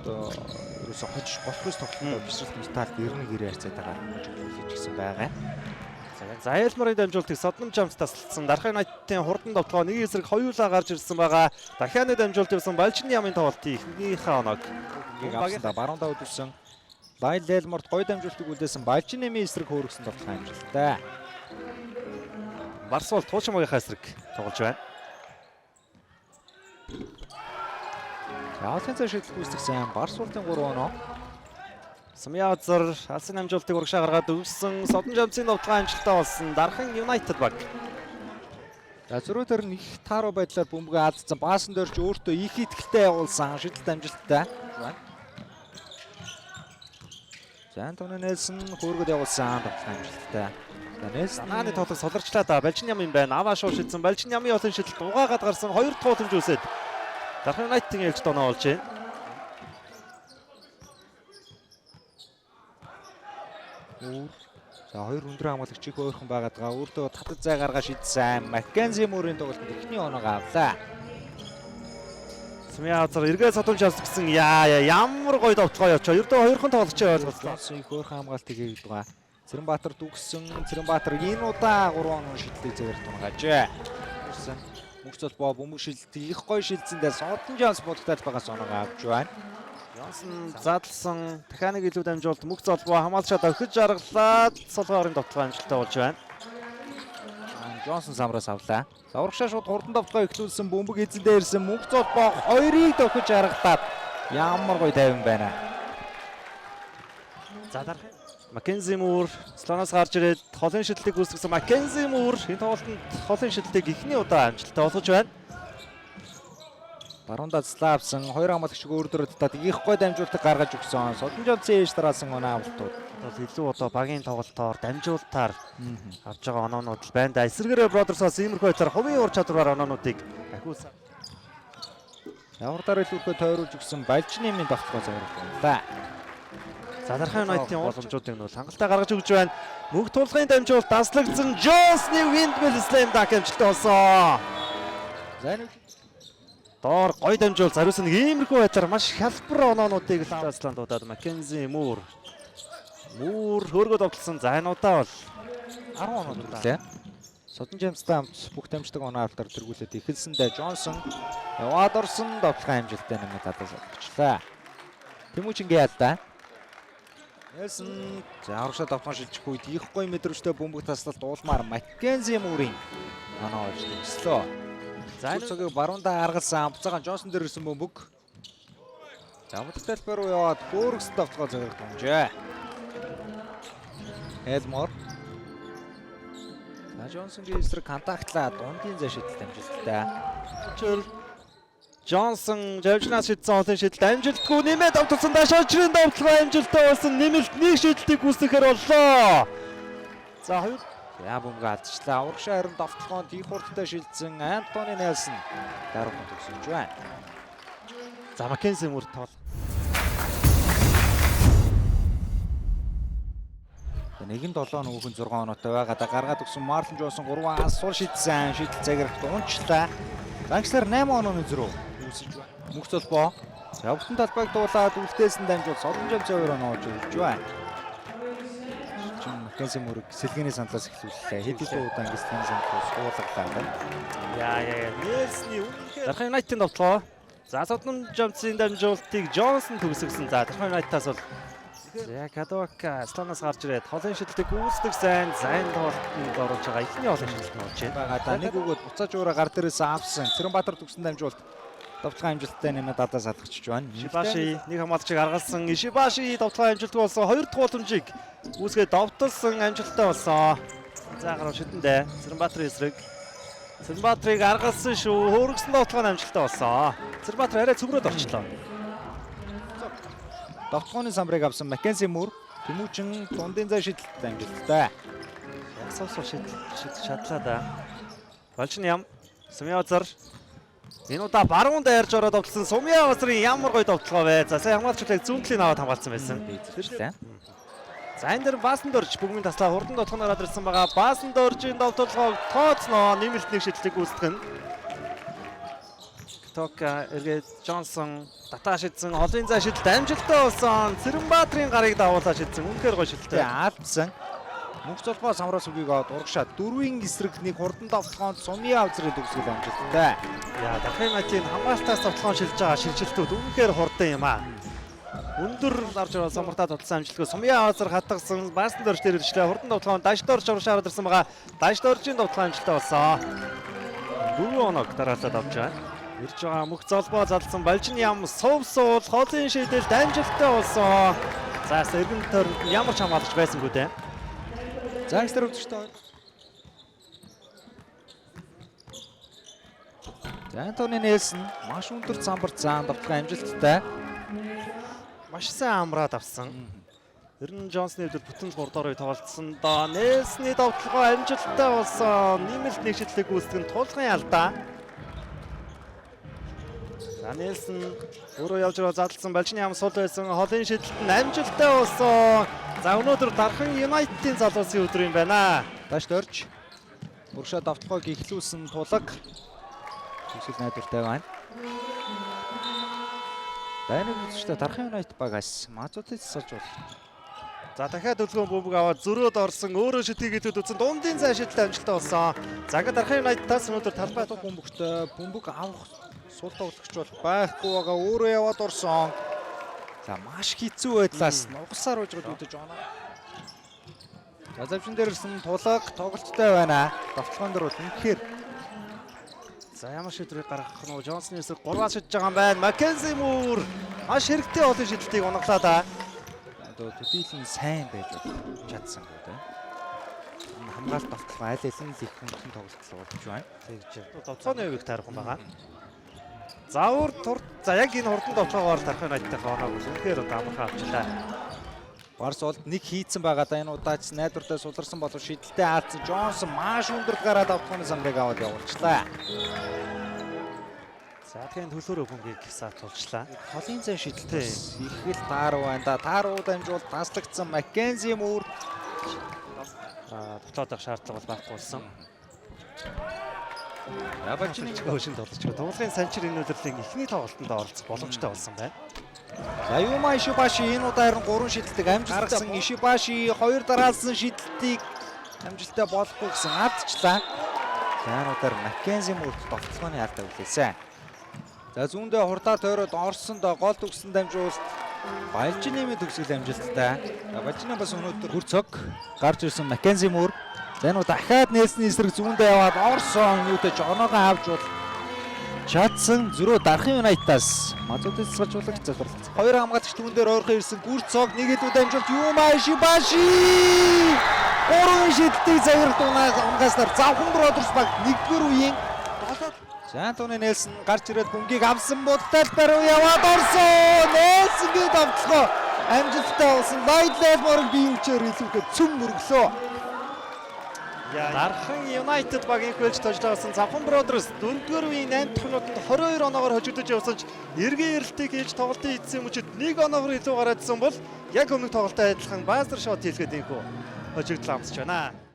одоо ерөөсө хожиж болохгүй тоглолтод бишрэлт металд 91 харьцаатайгаар хожигдуулж гисэн байгаа. За Айлмарын дамжуултыг Содном Жамс тасалдсан. Дархан Юнайтедийн хурдан тоглоо нэг эсрэг хоёулаа гарч ирсэн байгаа. Дахианы дамжуулт явсан Балжин Ямын тоглолтын эхнийхээ оног Авсанда баруундаа үдүүлсэн. Лайл Айлмарт гоё дамжуултыг үлдээсэн Балжин Ямын эсрэг хөөргсөн тоглох амжилттай. Барсуул Туушмагийнхаа эсрэг тоглож байна. Алсын цаа шийдэл гүйцэтгсэн Барсуултын 3 оноо. Сумьяазар алсын амжилтыг урагшаа гаргаад өвсөн. Содон Жамсын довтлогоо амжилттай болсон. Дархан Юнайтед баг. За зөрүүтөр нь их тааруу байдлаар бөмбөгөө алдсан. Баасан дөрж өөртөө их итгэлтэй явуулсан. Шийдэлт амжилттай. За Антони Нельсон хөөргөд явуулсан. Довтлогоо амжилттай. За Нельсон Нааны тоглог солирчлаа да. Балжин Ям юм байна. Аваа шууд шидсэн. Балжин Ямын олон шидэлт угаагаад гарсан. 2 дахь хэмж үсээд Дархан Юнайтедийн ээлжид оноо болж байна. За хоёр өндөр хамгаалагч их ойрхон байгаад байгаа. Өөртөө татад зай гаргаа шидсэн. Маккензи Мөрийн тоглолтод эхний оноог авлаа. Сумьяазар эргээ Содон Жамс гэсэн ямар гоё довтлогоо явчаа. Ердөө хоёрхан тоглогч ойлголцлоо. Их ойрхон хамгаалтыг хийгээд байгаа. Цэрэнбаатар дүгсэн. Цэрэнбаатар энэ удаа 3 оноо шидлээ зэвэр тунгаажээ. Мөнх цолбоо бөмбөг шилдэг их гоё шилдсэндээ Содон Жамс бодогдож байгаас оноог авч байна. Йонсон задлсан дахианыг илүү дамжуулт мөнх цолбоо хамгаалчаа давхиж аргалаад солгоорын довтлогоо амжилттай болж байна. Джонсон самраас авлаа. За урагшаа шууд хурдан довтлогоо эхлүүлсэн бөмбөг эзэндээ ирсэн мөнх цолбоо хоёрыг давхиж аргалаад ямар гоё тайван байна. За дарах Маккензи Мөр слоноос гарч ирээд холын шидлийг үүсгэсэн Маккензи Мөр энэ тоглолтод холын шидлийг эхний удаа амжилттай болгож байна. Баруунда Славсан хоёр хамгаалагч өөрөөр татаад их гой дамжуултыг гаргаж өгсөн. Содон Жамсын ээж тараасан оноо авалтууд. Бол илүү одоо багийн тоглолтоор дамжуултаар авж байгаа оноонууд л байна да. Эсэргээрээ Бродерсоос иймэрхүү байдлаар хувийн ур чадвараар оноонуудыг ахиулсан. Явардаар илүүрхөө тойруулж өгсөн Балжин Ямын довтлогоо зогсоолоо. За Дархан Юнайтедийн боломжуудыг нь хангалттай гаргаж өгч байна. Мөнх тулгын дамжуулт таслагдсан Джонсны Windmill Slam Dunk амжилттай болсон. За нэг доор гоё дамжуул зариусан нэг иймэрхүү байдлаар маш хялбар оноонуудыг л таслан дуудаад Маккензи Мөр хөргөд тоглосон. За энэ удаа бол 10 оноо дуулаа. Содон Жамстай хамт бүх дамждаг оноо автаар тэргүүлээд эхэлсэндээ Джонсон яваад орсон довтлогын амжилттай нэмээд татаас авчлаа. Тэмүүч ингээ яалаа. Нельсон за урагшаа давтан шилжих үед их гоё мэдрэмжтэй бөмбөг таслалт уулмаар Маккензи Мөрийн оноо олж төгслөө. За энэ цагийг баруунда харгалсан амцаагаан Джонсон дээр ирсэн бөмбөг. Замдтай талбай руу яваад хөөргөс давтгоо зогсож гомжээ. Элмор. За Джонсонгийн эсрэг контактлаа дундын зай шидэлт амжилттай. Джонсон Жавжнаас шидсэн олон шидэлт амжилтгүй нэмээд давтсан дашаачрын довтлогоо амжилттай болсон. Нэмэлт нэг шидэлтийг гүйцэтгэхээр боллоо. За хоёр бөмбөг алдчихлаа. Урагшаа харин довтлогоонд их хурдтай шилжсэн Антони Нельсон даруйхан төгсөж байна. За Маккензи Мөр тоол. Нэгэн 7 нөгөөх нь 6 оноотой байгаа. Гаргаад өгсөн Марлон Джонсон 3 асуул шидсэн. Шидэл цагаарт унчлаа. Загчлаар 8 онооны зөрүү үүсэж байна. Мөнх цолбоо. За бүтэн талбайг дуулаад үлдээсэн дамжуул Содон Жамсын 2 оноо олж ирж байна. Маккензи Мөрөг сэлгээний сандлаас эхлүүллээ. Хэд хэдэн удаа ингэ сэлгээний сандлаас суулгалаа. Нельсны үнэхээр Дархан Юнайтедийн довтлогоо. За Содон Жамсын дамжуултыг Джонсон төгсгсөн. За Дархан Юнайтедаас бол Кадока слоноос гарч ирээд холын шидэлтийг гүйцэтгэсэн. За энэ тоглолтод оруулж байгаа эхний холын шидэлт нь болж байна. Нэг өгөөд буцааж уураа гар дээрээс авсан. Цэрэнбаатар төгсөн дамжуулт довтлогын амжилттай нэмээд дадаа салгачж байна. Ишибаши нэг хамгаалагчийг гаргалсан. Ишибаши довтлогын амжилттай болсон. 2 дахь боломжийг үүсгээд довтлсон амжилттай болсон. За гарав шидэндээ Цэрэнбаатарын эсрэг. Цэрэнбаатарыг гаргалсан шүү. Хөөргсөн довтлогын амжилттай болсон. Цэрэнбаатар арай цөмрөөд орчлоо. Довтлооны самбарыг авсан Маккензи Мөр Тэмүүчин дундын зай шидэлттэй амжилттай. Ягсаасуу шидэж чадлаа да. Балжин Ям Сумьяазар энэ удаа баруун дайрж ороод довтлсон Сумьяазарын ямар гоё довтлогоо вэ. За сая хамгаалагчдыг зүүнтлийн аваад хамгаалсан байсан. Тэрлээ. За энэ дэр Баасан дөрж бүгмийн таслаа хурдан довтлогоор ирсэн байгаа. Баасан дөржийн довтлогоог тооцноо нэмэлт нэг шидлэг гүйцэтгэн. Тока эргээд Джонсон татаа шидсэн олон зай шидэлт амжилттай болсон. Цэрэнбаатрын гарыг дагуулж шидсэн. Үнэхээр гоё шидэлтэй. Алдсан. Мөнх цолбоо самраас үгийг аваад урагшаа дөрвийн эсрэг нэг хурдан давталгоонд Сумья авзрын төгсгөл амжилттай. Яа, Дархан Юнайтийн хамгаалтаас тоглоом шилж байгаа шилжилтүүд үнэхээр хурдан юм аа. Өндөр гарч ирсэн самбартаа тоглосон амжилтгүй Сумья авзар хатгсан баасан дөрж дээр ирчлээ. Хурдан давталгоонд Дашдорж урагшаа ирсэн байгаа. Дашдоржийн давталгаа амжилттай болсон. 4 оног дараалаад авч байгаа. Ирж байгаа мөх золбоо залсан Балжин ям сувсуул холын шийдэлд амжилттай болсон. За сэргэн тойронд ямар ч хамгаалагч байсангүй дээ. Загстер өвчтэй. Антони Нельсон маш өндөр самбарт заан давталгаа амжилттай. Маш сайн амраад авсан. Ер нь Джонсны хэвдэр бүтэн 3 дорыг тоглолцсон доо. Нельсны давталгаа амжилттай болсон. Нэмэлт нэг шидлэг үүсгэн тулгын алдаа. За Нельсон өөрөө явж байгаа задлсан Балжин ям сул байсан. Холын шидлэлт нь амжилттай болсон. За өнөөдөр Дархан Юнайтийн залуусын өдөр юм байна. Дашдорж урагшаа давталгааг ихлүүлсэн тулаг төгсгөл найдвартай байна. Дайныг үзэхдээ Дархан Юнайт багаас Мазутыг засалж байна. За дахиад өлгөөн бөмбөг аваад зөрөөд орсон өөрөө шидэгэдэд үзсэн дундын цай шидэлт амжилттай болсон. За ингээд Дархан Юнайтаас өнөөдөр талбай бөмбөгтэй бөмбөг авах сул тоглогч бол байхгүй байгаа өөрөө яваад орсон. За маш хэцүү байдлаас нугасаар уужгаад үдэж оноо. За завчин дээр ирсэн тулаг тоглолттой байна. Давталгаан дээр бол үнэхээр за ямар шийдвэрийг гаргах нь вэ? Джонсны эсрэг 3-аас шидэж байгаа юм байна. Маккензи Муур маш хэрэгтэй олон шидэлтийг оноглоо да. Одоо төдийлэн сайн байж чадсан гэдэг. Хамгаалалт давталгаа аль алин л их хүндхэн тоглолт болж байна. Тэгж довцооны үеийг таарах юм байгаа. Заавар за яг энэ хурдан довцоогоор Дархан Юнайттай хооноо үнэхээр амархан авчлаа. Барс болд нэг хийцэн байгаа да энэ удаач найдвартай суларсан болов шидэлтэй аалцсан Джонсон маш өндөр гараад давталгааны самбыг аваад явуулчлаа. За тэгэхээр төлөөрөө бөмбөгийг саатуулчлаа. Холын зай шидэлтэй их л тааруу байна да. Тааруу дамжуул таслагдсан Маккензи Муур тоглоод авах шаардлага бол байхгүй болсон. Балжин өшин тоглож байгаа. Туулгын санчир энэ удирлын эхний тоглолтод оролцох боломжтой болсон байна. За Юма Ишибаши энэ удаа харин 3 шидэлтийг амжилттай гаргасан. Ишибаши 2 дараалсан шидэлтийг амжилттай болохгүй гэсэн алдчихлаа. За энэ удаа Маккензи Муур довтлооны алдаа үлээсэн. За зүүндээ хурдаа тойроод орсонд гол төгсөн дамжуулалт Балжинийн төгсгөл амжилттай. За Балжин бас өнөөдөр хурцог гарч ирсэн Маккензи Муур. За энэ дахиад Нельсны эсрэг зүүндээ яваад орсон юутай ч оноогоо авч бол чадсан зөрөө Дархан Юнайтаас Мазутыг засалжуулагч залбирлаа. Хоёр хамгаалагч түүн дээр ойрхон ирсэн гүрцог нэг хэд удаа амжилт Юма Ишибаши 3 шидэлтийг загвар дунгааснаар завхан Бродерс баг 1-р үеийн За Антони Нельсон гарч ирээд бөмбөгийг авсан бодталбар руу яваад орсон. Нельсонгийн давталгаа амжилттай болсон. Лайдлэл морог бие хүчээр илүүхэд цөм мөрөглөө. Дархан Юнайтед багийн хөлж тожлоосон Завхан Бродерс 4-р үеийн 8 дахь минутанд 22 оноогоор хожигдож явсан ч эргэн эрэлтийг хийж тоглолтын эцсийн мөчөд 1 оноогоор илүү гараадсан бол яг өмнөх тоглолттой адилхан баазар шот хийлгээд инхүү хожигдлоо амсч байна.